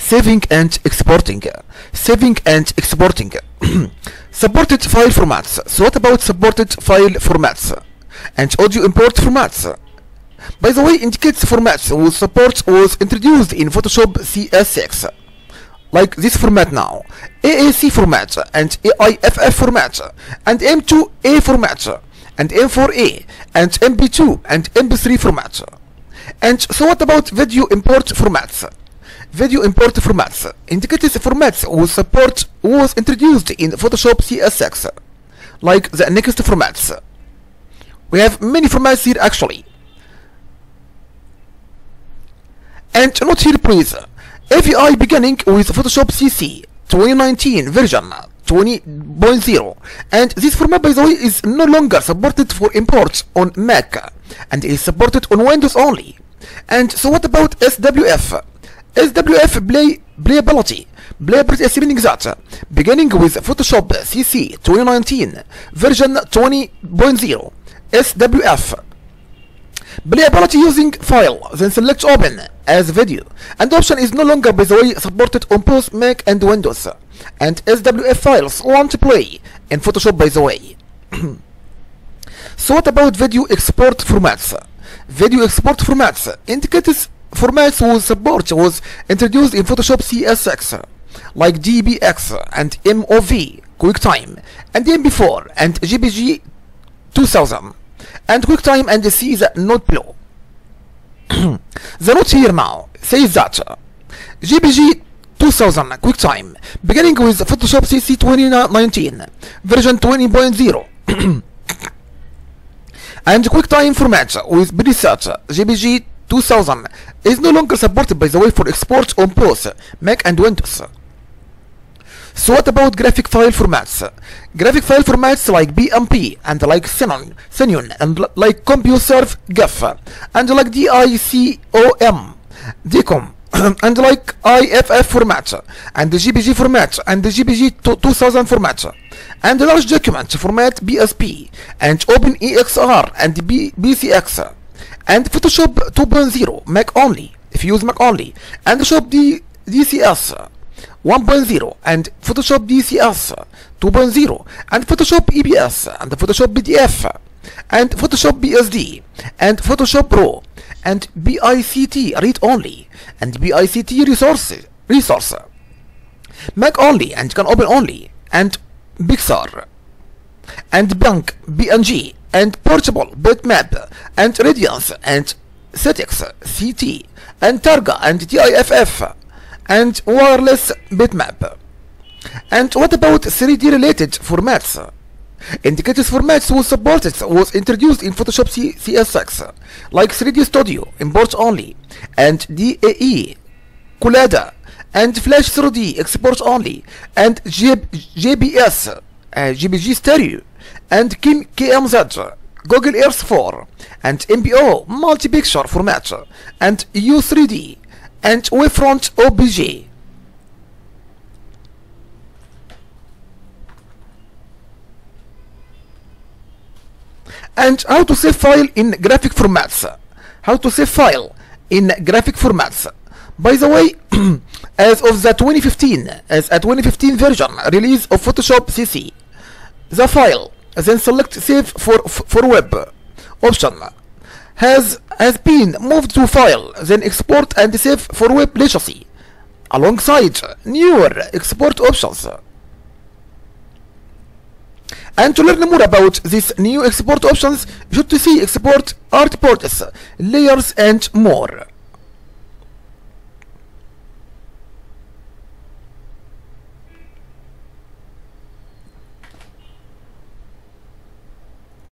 saving and exporting. Saving and exporting. Supported file formats. So what about supported file formats and audio import formats? By the way, indicates formats whose support was introduced in Photoshop CS6, like this format now: AAC format and AIFF format and M2A format and M4A and MP2 and MP3 format. And so what about video import formats? Video import formats indicates formats whose support was introduced in Photoshop CS6, like the next formats. We have many formats here actually. And note here please, AVI beginning with Photoshop CC 2019 version 20.0, and this format by the way is no longer supported for imports on Mac and is supported on Windows only. And so what about SWF? SWF playability is meaning that beginning with Photoshop CC 2019 version 20.0 SWF playability using file, then select open as video, and option is no longer by the way supported on both Mac and Windows, and SWF files won't play in Photoshop by the way. So what about video export formats? Video export formats indicates formats whose support was introduced in Photoshop CS6, like DBX and MOV QuickTime and MP4 and JPEG 2000 and QuickTime, and see the note below. The note here now says that JPEG 2000 QuickTime beginning with Photoshop CC 2019 version 20.0 and QuickTime format with preset JPEG 2000 is no longer supported by the way for export on both Mac and Windows. So what about graphic file formats? Graphic file formats like BMP and like Xenon and like CompuServe GIF and like DICOM and like IFF format and the JPG format and the JPG 2000 format and the large document format BSP and OpenEXR and BCX and Photoshop 2.0 Mac only if you use Mac only, and Photoshop DCS 1.0 and Photoshop DCS 2.0 and Photoshop EBS and Photoshop PDF and Photoshop BSD and Photoshop Pro and BICT read only and BICT resource Mac only and can open only and Pixar and blank BNG and portable bitmap and radiance and Cetix CT and Targa and TIFF and wireless bitmap. And what about 3D related formats? Indicates formats was introduced in Photoshop CS6, like 3D Studio import only and DAE Collada and Flash 3D export only and JBS JPG stereo and KMZ Google Earth 4 and MPO multi-picture format and U3D and Wavefront OBJ. And how to save file in graphic formats. How to save file in graphic formats. By the way, as of the 2015 version release of Photoshop CC, the file, then select save for web option, has been moved to file, then export and save for web legacy, alongside newer export options. And to learn more about these new export options, you should see export artports, layers and more.